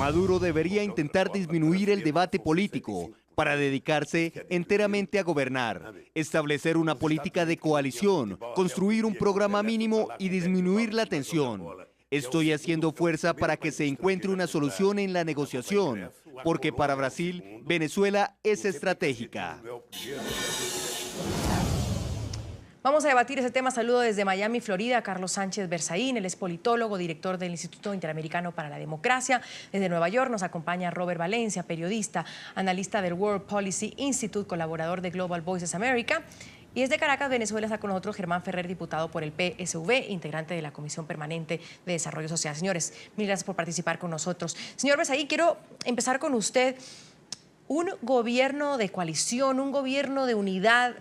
Maduro debería intentar disminuir el debate político para dedicarse enteramente a gobernar, establecer una política de coalición, construir un programa mínimo y disminuir la tensión. Estoy haciendo fuerza para que se encuentre una solución en la negociación, porque para Brasil, Venezuela es estratégica. Vamos a debatir ese tema. Saludo desde Miami, Florida, a Carlos Sánchez Berzaín. Él es politólogo, director del Instituto Interamericano para la Democracia. Desde Nueva York nos acompaña Robert Valencia, periodista, analista del World Policy Institute, colaborador de Global Voices America. Y desde Caracas, Venezuela, está con nosotros Germán Ferrer, diputado por el PSV, integrante de la Comisión Permanente de Desarrollo Social. Señores, mil gracias por participar con nosotros. Señor Berzaín, quiero empezar con usted. Un gobierno de coalición, un gobierno de unidad,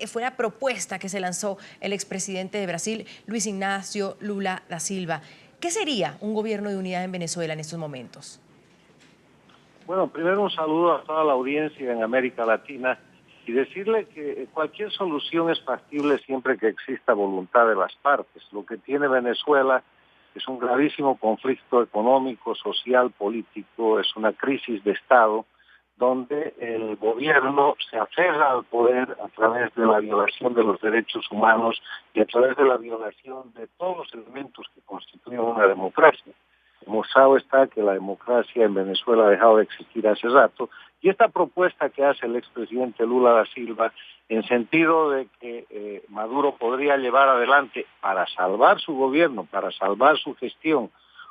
fue la propuesta que se lanzó el expresidente de Brasil, Luis Ignacio Lula da Silva. ¿Qué sería un gobierno de unidad en Venezuela en estos momentos? Bueno, primero un saludo a toda la audiencia en América Latina y decirle que cualquier solución es factible siempre que exista voluntad de las partes. Lo que tiene Venezuela es un gravísimo conflicto económico, social, político, es una crisis de Estado, donde el gobierno se aferra al poder a través de la violación de los derechos humanos y a través de la violación de todos los elementos que constituyen una democracia. Demostrado está que la democracia en Venezuela ha dejado de existir hace rato, y esta propuesta que hace el expresidente Lula da Silva, en sentido de que Maduro podría llevar adelante para salvar su gobierno, para salvar su gestión,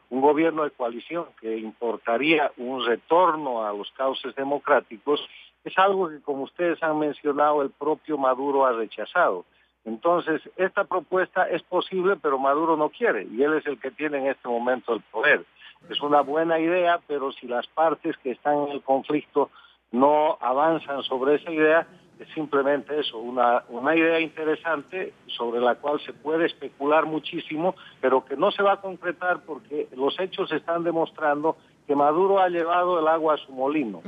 un gobierno de coalición que importaría un retorno a los cauces democráticos, es algo que, como ustedes han mencionado, el propio Maduro ha rechazado. Entonces, esta propuesta es posible, pero Maduro no quiere, y él es el que tiene en este momento el poder. Es una buena idea, pero si las partes que están en el conflicto no avanzan sobre esa idea, es simplemente eso, una idea interesante sobre la cual se puede especular muchísimo, pero que no se va a concretar porque los hechos están demostrando que Maduro ha llevado el agua a su molino.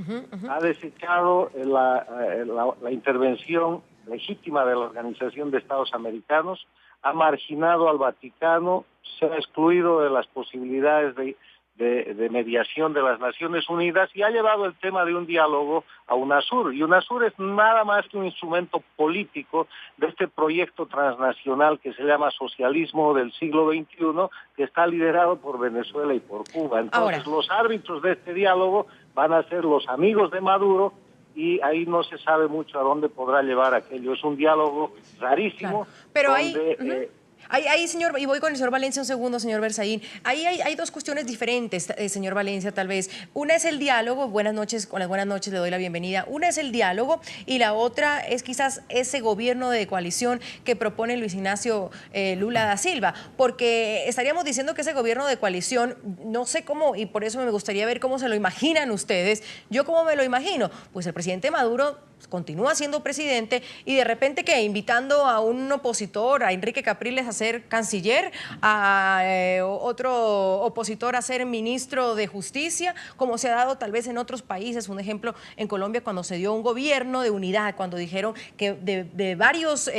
Ha desechado la intervención legítima de la Organización de Estados Americanos, ha marginado al Vaticano, se ha excluido de las posibilidades de mediación de las Naciones Unidas y ha llevado el tema de un diálogo a UNASUR. Y UNASUR es nada más que un instrumento político de este proyecto transnacional que se llama socialismo del siglo XXI, que está liderado por Venezuela y por Cuba. Entonces, los árbitros de este diálogo van a ser los amigos de Maduro, y ahí no se sabe mucho a dónde podrá llevar aquello. Es un diálogo rarísimo. Claro. Pero donde, ahí, señor, y voy con el señor Valencia un segundo, señor Berzaín. Ahí hay dos cuestiones diferentes, señor Valencia, tal vez. Una es el diálogo, buenas noches, con las buenas noches le doy la bienvenida. Una es el diálogo y la otra es quizás ese gobierno de coalición que propone Luis Ignacio Lula da Silva, porque estaríamos diciendo que ese gobierno de coalición, no sé cómo, y por eso me gustaría ver cómo se lo imaginan ustedes. Yo cómo me lo imagino, pues el presidente Maduro continúa siendo presidente y de repente que invitando a un opositor, a Enrique Capriles, a ser canciller, a otro opositor a ser ministro de Justicia, como se ha dado tal vez en otros países. Un ejemplo en Colombia, cuando se dio un gobierno de unidad, cuando dijeron que de varios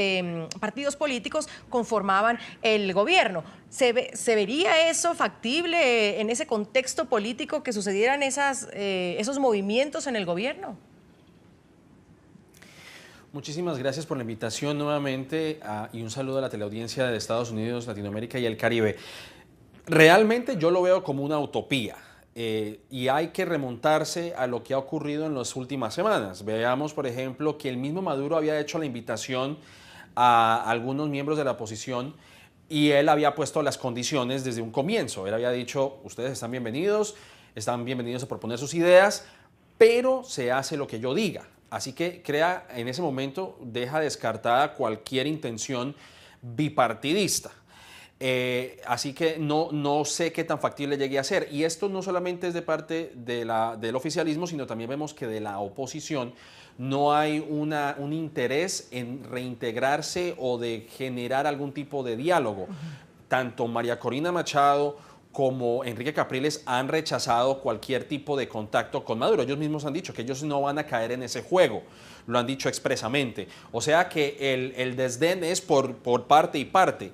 partidos políticos conformaban el gobierno. ¿Se vería eso factible en ese contexto político, que sucedieran esos movimientos en el gobierno? Muchísimas gracias por la invitación nuevamente y un saludo a la teleaudiencia de Estados Unidos, Latinoamérica y el Caribe. Realmente yo lo veo como una utopía y hay que remontarse a lo que ha ocurrido en las últimas semanas. Veamos, por ejemplo, que el mismo Maduro había hecho la invitación a algunos miembros de la oposición y él había puesto las condiciones desde un comienzo. Él había dicho, ustedes están bienvenidos a proponer sus ideas, pero se hace lo que yo diga. Así que en ese momento deja descartada cualquier intención bipartidista. Así que no sé qué tan factible llegue a ser. Y esto no solamente es de parte del oficialismo, sino también vemos que de la oposición no hay un interés en reintegrarse o de generar algún tipo de diálogo. Tanto María Corina Machado como Enrique Capriles han rechazado cualquier tipo de contacto con Maduro. Ellos mismos han dicho que ellos no van a caer en ese juego, lo han dicho expresamente. O sea que el desdén es por parte y parte.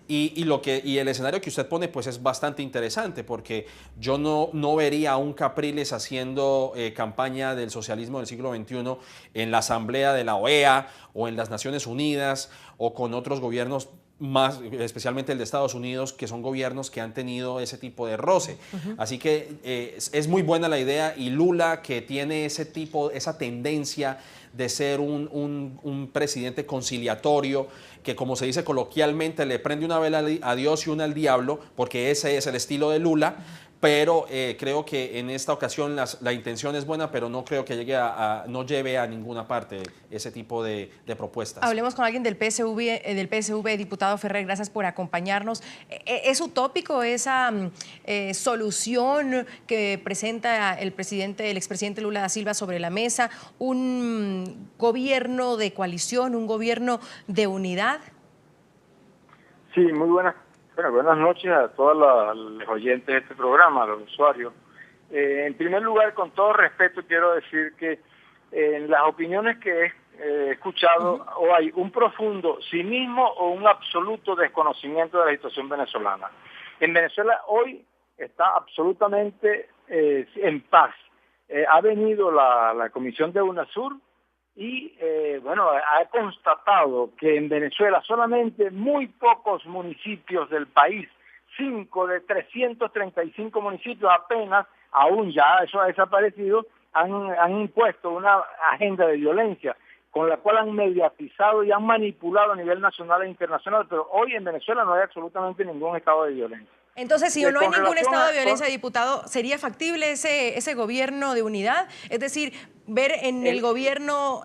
Y el escenario que usted pone pues es bastante interesante, porque yo no vería a un Capriles haciendo campaña del socialismo del siglo XXI en la Asamblea de la OEA o en las Naciones Unidas o con otros gobiernos más, especialmente el de Estados Unidos, que son gobiernos que han tenido ese tipo de roce. Así que es muy buena la idea, y Lula, que tiene esa tendencia de ser un presidente conciliatorio, que como se dice coloquialmente le prende una vela a Dios y una al diablo, porque ese es el estilo de Lula, pero creo que en esta ocasión la intención es buena, pero no creo que no lleve a ninguna parte ese tipo de propuestas. Hablemos con alguien del PSV, diputado Ferrer, gracias por acompañarnos. ¿Es utópico esa solución que presenta el expresidente Lula da Silva sobre la mesa, un gobierno de coalición, un gobierno de unidad? Sí, muy buenas noches a todos los oyentes de este programa, a los usuarios. En primer lugar, con todo respeto, quiero decir que en las opiniones que he escuchado, o hay un profundo cinismo o un absoluto desconocimiento de la situación venezolana. En Venezuela hoy está absolutamente en paz. Ha venido la Comisión de UNASUR y ha constatado que en Venezuela solamente muy pocos municipios del país, 5 de 335 municipios apenas, aún ya eso ha desaparecido, han impuesto una agenda de violencia con la cual han mediatizado y han manipulado a nivel nacional e internacional, pero hoy en Venezuela no hay absolutamente ningún estado de violencia. Entonces, si no hay ningún estado de violencia, diputado, ¿sería factible ese gobierno de unidad? Es decir, ver en el gobierno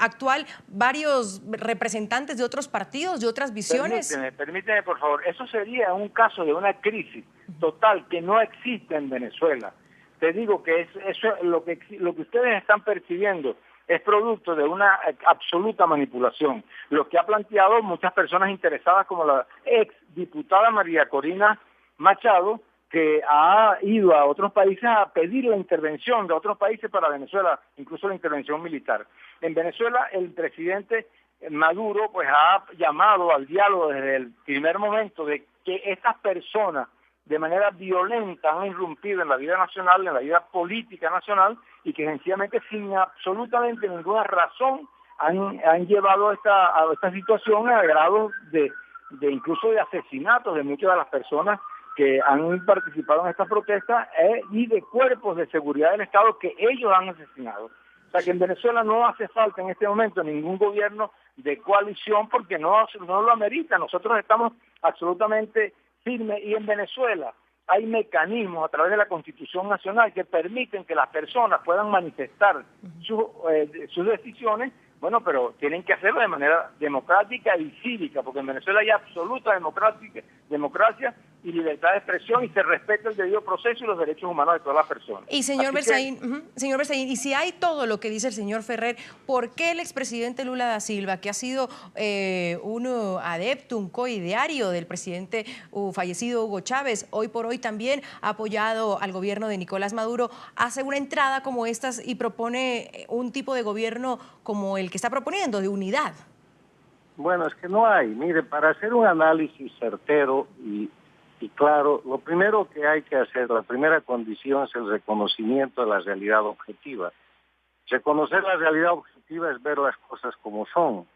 actual varios representantes de otros partidos, de otras visiones. Permíteme, por favor. Eso sería un caso de una crisis total que no existe en Venezuela. Te digo que eso lo que ustedes están percibiendo es producto de una absoluta manipulación. Lo que ha planteado muchas personas interesadas, como la ex diputada María Corina Machado, que ha ido a otros países a pedir la intervención de otros países para Venezuela, incluso la intervención militar. En Venezuela, el presidente Maduro pues ha llamado al diálogo desde el primer momento, de que estas personas de manera violenta han irrumpido en la vida nacional, en la vida política nacional, y que sencillamente sin absolutamente ninguna razón han llevado a esta situación a grado de incluso de asesinatos de muchas de las personas que han participado en estas protestas y de cuerpos de seguridad del Estado que ellos han asesinado. O sea que en Venezuela no hace falta en este momento ningún gobierno de coalición porque no lo amerita. Nosotros estamos absolutamente firmes, y en Venezuela hay mecanismos a través de la Constitución Nacional que permiten que las personas puedan manifestar sus decisiones, pero tienen que hacerlo de manera democrática y cívica, porque en Venezuela hay absoluta democracia y libertad de expresión, y se respeta el debido proceso y los derechos humanos de todas las personas. Y señor Berzaín, y si hay todo lo que dice el señor Ferrer, ¿por qué el expresidente Lula da Silva, que ha sido un adepto, un coideario del presidente fallecido Hugo Chávez, hoy por hoy también ha apoyado al gobierno de Nicolás Maduro, hace una entrada como estas y propone un tipo de gobierno como el que está proponiendo, de unidad? Bueno, es que no hay. Mire, para hacer un análisis certero y claro, lo primero que hay que hacer, la primera condición es el reconocimiento de la realidad objetiva. Reconocer la realidad objetiva es ver las cosas como son.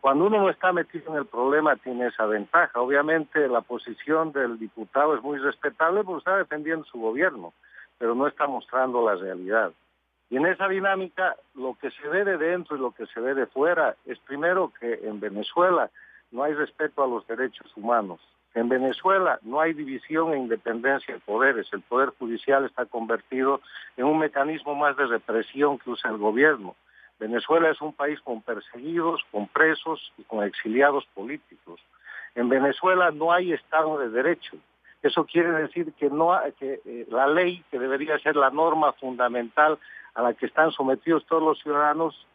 Cuando uno no está metido en el problema tiene esa ventaja. Obviamente la posición del diputado es muy respetable porque está defendiendo su gobierno, pero no está mostrando la realidad. Y en esa dinámica, lo que se ve de dentro y lo que se ve de fuera es primero que en Venezuela no hay respeto a los derechos humanos. En Venezuela no hay división e independencia de poderes. El Poder Judicial está convertido en un mecanismo más de represión que usa el gobierno. Venezuela es un país con perseguidos, con presos y con exiliados políticos. En Venezuela no hay Estado de Derecho. Eso quiere decir que la ley, que debería ser la norma fundamental a la que están sometidos todos los ciudadanos,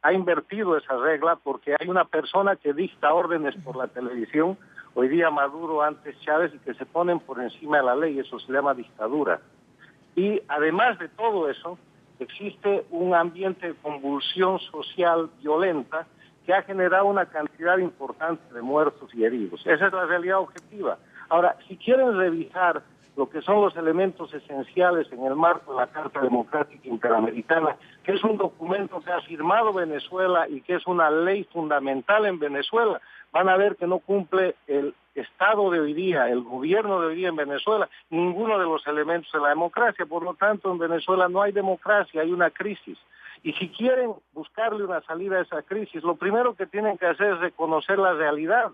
ha invertido esa regla porque hay una persona que dicta órdenes por la televisión, hoy día Maduro, antes Chávez, y que se ponen por encima de la ley. Eso se llama dictadura. Y además de todo eso, existe un ambiente de convulsión social violenta que ha generado una cantidad importante de muertos y heridos. Esa es la realidad objetiva. Ahora, si quieren revisar lo que son los elementos esenciales en el marco de la Carta Democrática Interamericana, que es un documento que ha firmado Venezuela y que es una ley fundamental en Venezuela, van a ver que no cumple el Estado de hoy día, el gobierno de hoy día en Venezuela, ninguno de los elementos de la democracia. Por lo tanto, en Venezuela no hay democracia, hay una crisis. Y si quieren buscarle una salida a esa crisis, lo primero que tienen que hacer es reconocer la realidad.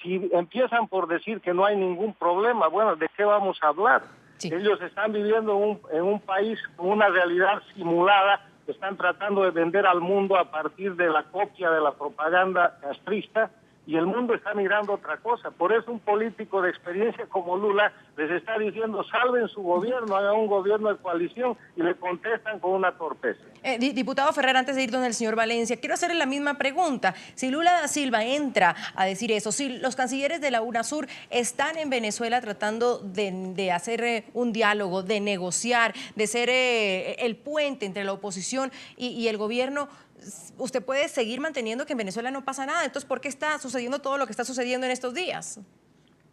Si empiezan por decir que no hay ningún problema, bueno, ¿de qué vamos a hablar? Sí. Ellos están viviendo en un país con una realidad simulada que están tratando de vender al mundo a partir de la copia de la propaganda castrista, y el mundo está mirando otra cosa. Por eso un político de experiencia como Lula les está diciendo, salven su gobierno, hagan un gobierno de coalición, y le contestan con una torpeza. Diputado Ferrer, antes de ir donde el señor Valencia, quiero hacerle la misma pregunta. Si Lula da Silva entra a decir eso, si los cancilleres de la UNASUR están en Venezuela tratando de hacer un diálogo, de negociar, de ser el puente entre la oposición y el gobierno, usted puede seguir manteniendo que en Venezuela no pasa nada. Entonces, ¿por qué está sucediendo todo lo que está sucediendo en estos días?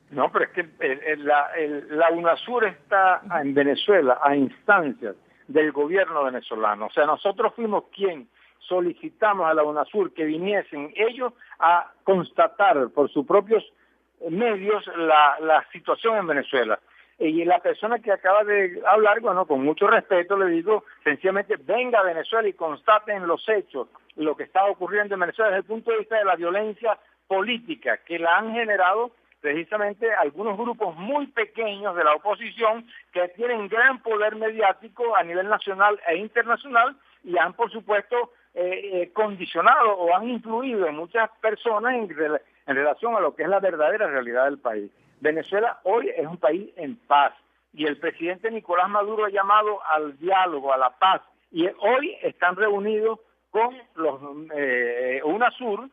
No, pero es que la UNASUR está en Venezuela a instancias del gobierno venezolano. O sea, nosotros fuimos quien solicitamos a la UNASUR que viniesen ellos a constatar por sus propios medios la situación en Venezuela. Y la persona que acaba de hablar, bueno, con mucho respeto le digo, sencillamente venga a Venezuela y constaten los hechos, lo que está ocurriendo en Venezuela desde el punto de vista de la violencia política que la han generado precisamente algunos grupos muy pequeños de la oposición que tienen gran poder mediático a nivel nacional e internacional y han, por supuesto, condicionado o han influido en muchas personas en relación a lo que es la verdadera realidad del país. Venezuela hoy es un país en paz y el presidente Nicolás Maduro ha llamado al diálogo, a la paz, y hoy están reunidos con los UNASUR,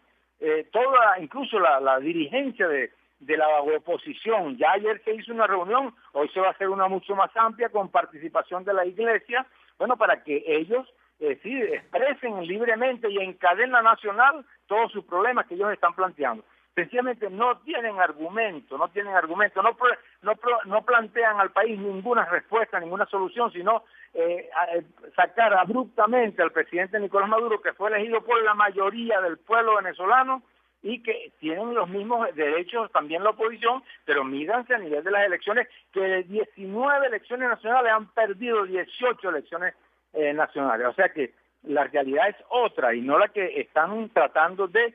incluso la dirigencia de la oposición. Ya ayer se hizo una reunión, hoy se va a hacer una mucho más amplia con participación de la iglesia, bueno, para que ellos sí expresen libremente y en cadena nacional todos sus problemas que ellos están planteando. Sencillamente no tienen argumento, no plantean al país ninguna respuesta, ninguna solución, sino sacar abruptamente al presidente Nicolás Maduro, que fue elegido por la mayoría del pueblo venezolano y que tienen los mismos derechos también la oposición, pero mídanse a nivel de las elecciones, que de 19 elecciones nacionales han perdido 18 elecciones nacionales. O sea que la realidad es otra y no la que están tratando de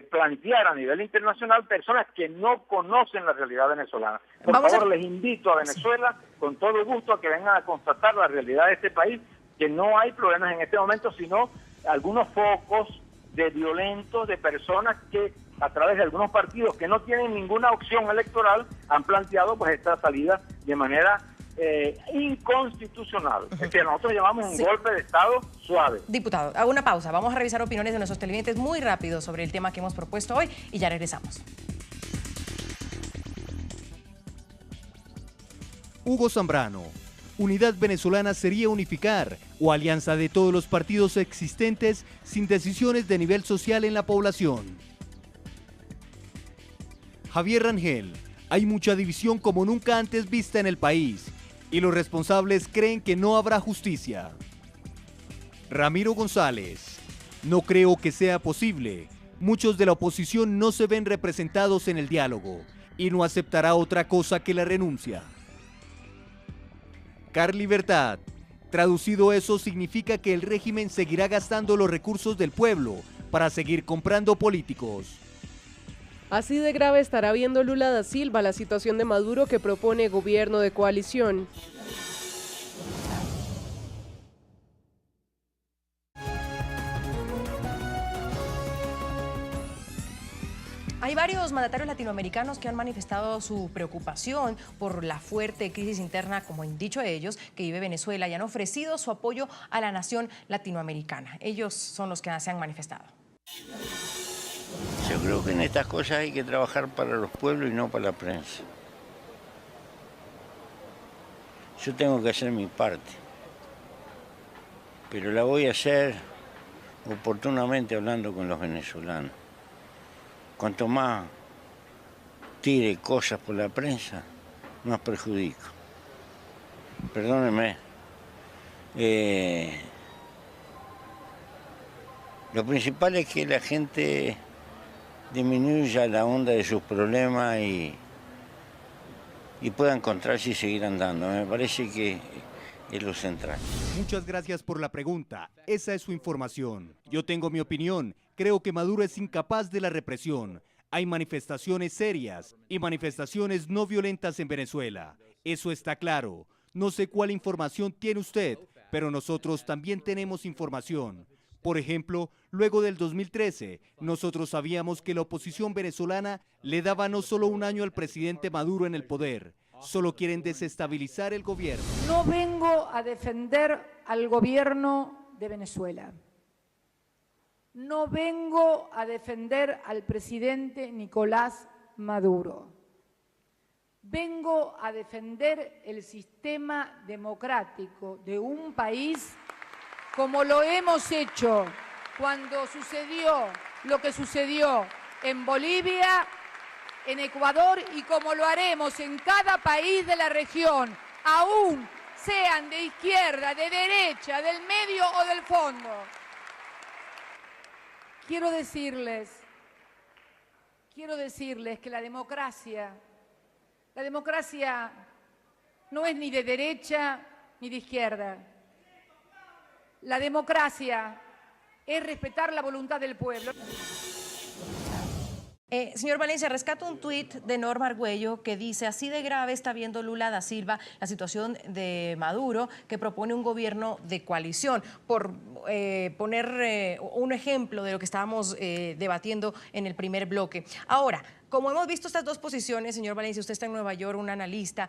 plantear a nivel internacional personas que no conocen la realidad venezolana. Por favor, les invito a Venezuela con todo gusto a que vengan a constatar la realidad de este país, que no hay problemas en este momento, sino algunos focos de violentos, de personas que a través de algunos partidos que no tienen ninguna opción electoral han planteado pues esta salida de manera inconstitucional. Es que nosotros llamamos un golpe de Estado suave. Diputado, hago una pausa. Vamos a revisar opiniones de nuestros televidentes muy rápido sobre el tema que hemos propuesto hoy y ya regresamos. Hugo Zambrano. Unidad Venezolana sería unificar o alianza de todos los partidos existentes sin decisiones de nivel social en la población. Javier Rangel. Hay mucha división como nunca antes vista en el país y los responsables creen que no habrá justicia. Ramiro González. No creo que sea posible. Muchos de la oposición no se ven representados en el diálogo y no aceptará otra cosa que la renuncia. Carl Libertad. Traducido eso significa que el régimen seguirá gastando los recursos del pueblo para seguir comprando políticos. Así de grave estará viendo Lula da Silva la situación de Maduro que propone gobierno de coalición. Hay varios mandatarios latinoamericanos que han manifestado su preocupación por la fuerte crisis interna, como han dicho ellos, que vive Venezuela y han ofrecido su apoyo a la nación latinoamericana. Ellos son los que se han manifestado. Yo creo que en estas cosas hay que trabajar para los pueblos y no para la prensa. Yo tengo que hacer mi parte, pero la voy a hacer oportunamente hablando con los venezolanos. Cuanto más tire cosas por la prensa, más perjudico. Perdónenme. Lo principal es que la gente disminuya la onda de sus problemas y pueda encontrarse y seguir andando. Me parece que es lo central. Muchas gracias por la pregunta. Esa es su información. Yo tengo mi opinión. Creo que Maduro es incapaz de la represión. Hay manifestaciones serias y manifestaciones no violentas en Venezuela. Eso está claro. No sé cuál información tiene usted, pero nosotros también tenemos información. Por ejemplo, luego del 2013, nosotros sabíamos que la oposición venezolana le daba no solo un año al presidente Maduro en el poder, solo quieren desestabilizar el gobierno. No vengo a defender al gobierno de Venezuela. No vengo a defender al presidente Nicolás Maduro. Vengo a defender el sistema democrático de un país como lo hemos hecho cuando sucedió lo que sucedió en Bolivia, en Ecuador, y como lo haremos en cada país de la región, aún sean de izquierda, de derecha, del medio o del fondo. Quiero decirles que la democracia no es ni de derecha ni de izquierda. La democracia es respetar la voluntad del pueblo. Señor Valencia, rescato un tuit de Norma Argüello que dice: así de grave está viendo Lula da Silva la situación de Maduro, que propone un gobierno de coalición. Por poner un ejemplo de lo que estábamos debatiendo en el primer bloque. Ahora, como hemos visto estas dos posiciones, señor Valencia, usted está en Nueva York, un analista,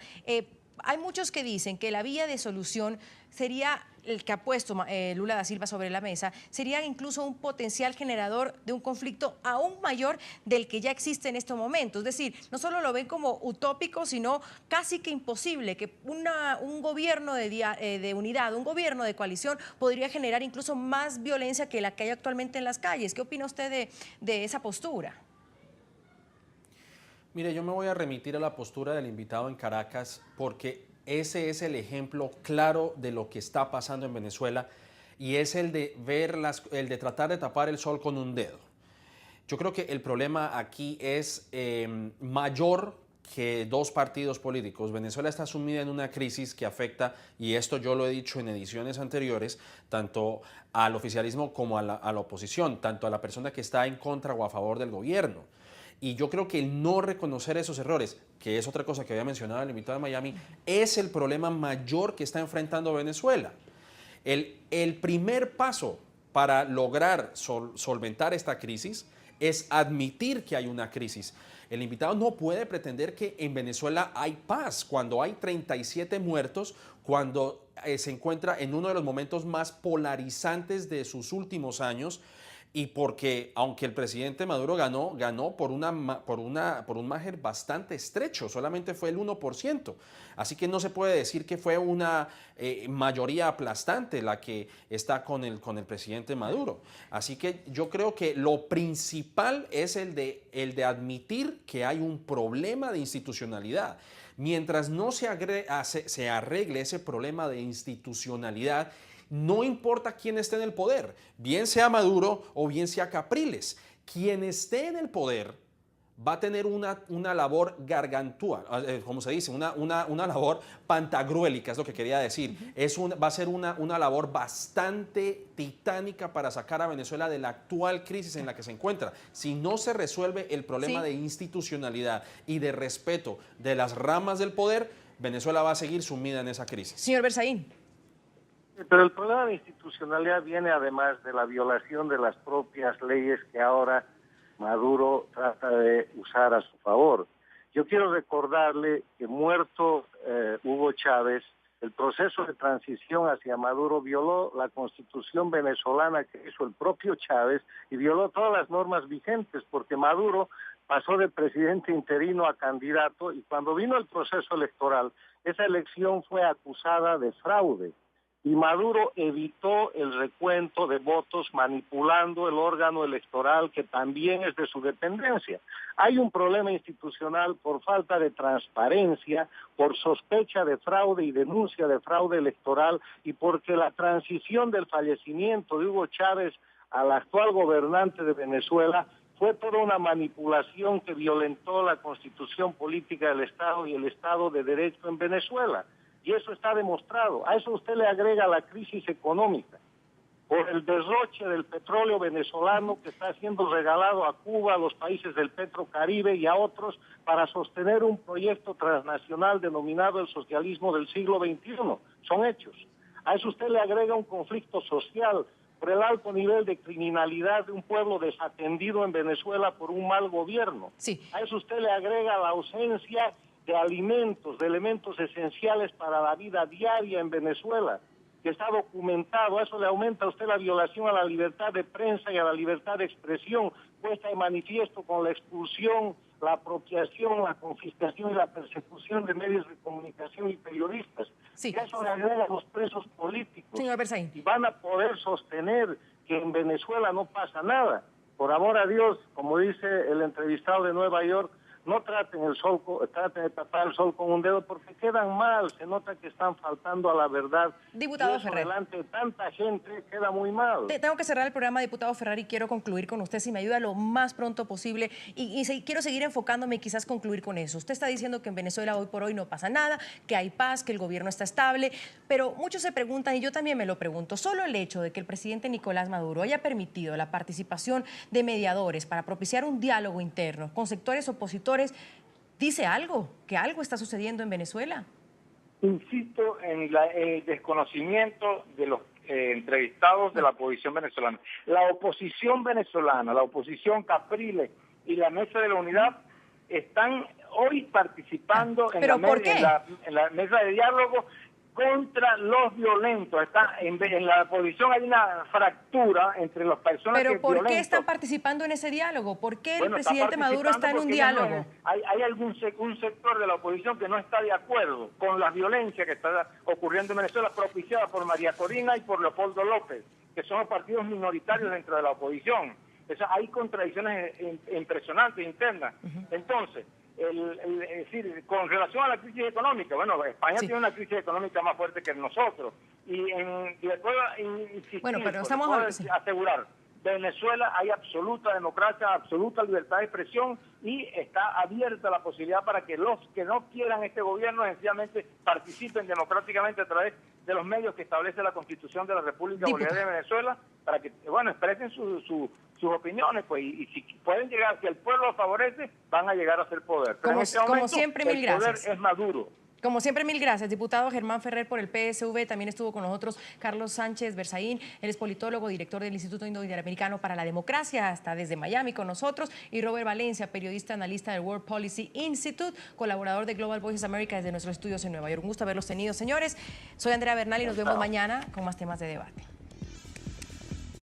hay muchos que dicen que la vía de solución sería el que ha puesto Lula da Silva sobre la mesa, sería incluso un potencial generador de un conflicto aún mayor del que ya existe en este momento. Es decir, no solo lo ven como utópico, sino casi que imposible, que un gobierno de unidad, un gobierno de coalición podría generar incluso más violencia que la que hay actualmente en las calles. ¿Qué opina usted de esa postura? Mire, yo me voy a remitir a la postura del invitado en Caracas porque ese es el ejemplo claro de lo que está pasando en Venezuela y es el de el de tratar de tapar el sol con un dedo. Yo creo que el problema aquí es mayor que dos partidos políticos. Venezuela está sumida en una crisis que afecta, y esto yo lo he dicho en ediciones anteriores, tanto al oficialismo como a la oposición, tanto a la persona que está en contra o a favor del gobierno. Y yo creo que el no reconocer esos errores, que es otra cosa que había mencionado el invitado de Miami, es el problema mayor que está enfrentando Venezuela. El primer paso para lograr solventar esta crisis es admitir que hay una crisis. El invitado no puede pretender que en Venezuela hay paz cuando hay 37 muertos, cuando se encuentra en uno de los momentos más polarizantes de sus últimos años, y porque aunque el presidente Maduro ganó por un margen bastante estrecho, solamente fue el 1%. Así que no se puede decir que fue una mayoría aplastante la que está con el presidente Maduro. Así que yo creo que lo principal es el de admitir que hay un problema de institucionalidad. Mientras no se arregle ese problema de institucionalidad, no importa quién esté en el poder, bien sea Maduro o bien sea Capriles, quien esté en el poder va a tener una labor gargantúa, como se dice, una labor pantagruélica, es lo que quería decir. Va a ser una labor bastante titánica para sacar a Venezuela de la actual crisis en la que se encuentra. Si no se resuelve el problema de institucionalidad y de respeto de las ramas del poder, Venezuela va a seguir sumida en esa crisis. Señor Berzaín. Pero el problema de institucionalidad viene además de la violación de las propias leyes que ahora Maduro trata de usar a su favor. Yo quiero recordarle que muerto Hugo Chávez, el proceso de transición hacia Maduro violó la constitución venezolana que hizo el propio Chávez y violó todas las normas vigentes, porque Maduro pasó de presidente interino a candidato y cuando vino el proceso electoral, esa elección fue acusada de fraude. Y Maduro evitó el recuento de votos manipulando el órgano electoral que también es de su dependencia. Hay un problema institucional por falta de transparencia, por sospecha de fraude y denuncia de fraude electoral y porque la transición del fallecimiento de Hugo Chávez al actual gobernante de Venezuela fue toda una manipulación que violentó la constitución política del Estado y el Estado de Derecho en Venezuela. Y eso está demostrado. A eso usted le agrega la crisis económica, por el derroche del petróleo venezolano que está siendo regalado a Cuba, a los países del Petrocaribe y a otros para sostener un proyecto transnacional denominado el socialismo del siglo XXI. Son hechos. A eso usted le agrega un conflicto social por el alto nivel de criminalidad de un pueblo desatendido en Venezuela por un mal gobierno. Sí. A eso usted le agrega la ausencia de alimentos, de elementos esenciales para la vida diaria en Venezuela, que está documentado. A eso le aumenta a usted la violación a la libertad de prensa y a la libertad de expresión, puesta de manifiesto con la expulsión, la apropiación, la confiscación y la persecución de medios de comunicación y periodistas. Sí. Y a eso le agrega a los presos políticos. Señor Berzaín. Y van a poder sostener que en Venezuela no pasa nada. Por amor a Dios, como dice el entrevistado de Nueva York, no traten de tapar el sol con un dedo porque quedan mal, se nota que están faltando a la verdad. Diputado y eso Ferrer. delante de tanta gente queda muy mal. Tengo que cerrar el programa, diputado Ferrer, y quiero concluir con usted, si me ayuda lo más pronto posible. Quiero seguir enfocándome y quizás concluir con eso. Usted está diciendo que en Venezuela hoy por hoy no pasa nada, que hay paz, que el gobierno está estable, pero muchos se preguntan, y yo también me lo pregunto, solo el hecho de que el presidente Nicolás Maduro haya permitido la participación de mediadores para propiciar un diálogo interno con sectores opositores, dice algo, que algo está sucediendo en Venezuela. Insisto en el desconocimiento de los entrevistados de la oposición venezolana. La oposición venezolana, la oposición Capriles y la Mesa de la Unidad están hoy participando en la mesa de diálogo contra los violentos. En la oposición hay una fractura entre las personas que ¿Pero por violentos. qué están participando en ese diálogo? ¿Por qué el Bueno, presidente Maduro está en un diálogo? Hay un sector de la oposición que no está de acuerdo con la violencia que está ocurriendo en Venezuela, propiciada por María Corina y por Leopoldo López, que son los partidos minoritarios dentro de la oposición. Hay contradicciones impresionantes internas. Entonces, es decir, con relación a la crisis económica, bueno, España tiene una crisis económica más fuerte que nosotros. Y le puedo insistir, pero asegurar, Venezuela hay absoluta democracia, absoluta libertad de expresión y está abierta la posibilidad para que los que no quieran este gobierno sencillamente participen democráticamente a través de los medios que establece la Constitución de la República Bolivariana de Venezuela para que, expresen sus opiniones, pues, y si pueden llegar, si el pueblo lo favorece, van a llegar a ser poder. Pero en este momento, siempre, el poder es Maduro. Como siempre, mil gracias. Diputado Germán Ferrer por el PSV, también estuvo con nosotros Carlos Sánchez Berzaín, él es politólogo, director del Instituto Indo-Interamericano para la Democracia, hasta desde Miami con nosotros, y Robert Valencia, periodista, analista del World Policy Institute, colaborador de Global Voices America desde nuestros estudios en Nueva York. Un gusto haberlos tenido, señores. Soy Andrea Bernal y nos vemos mañana con más temas de debate.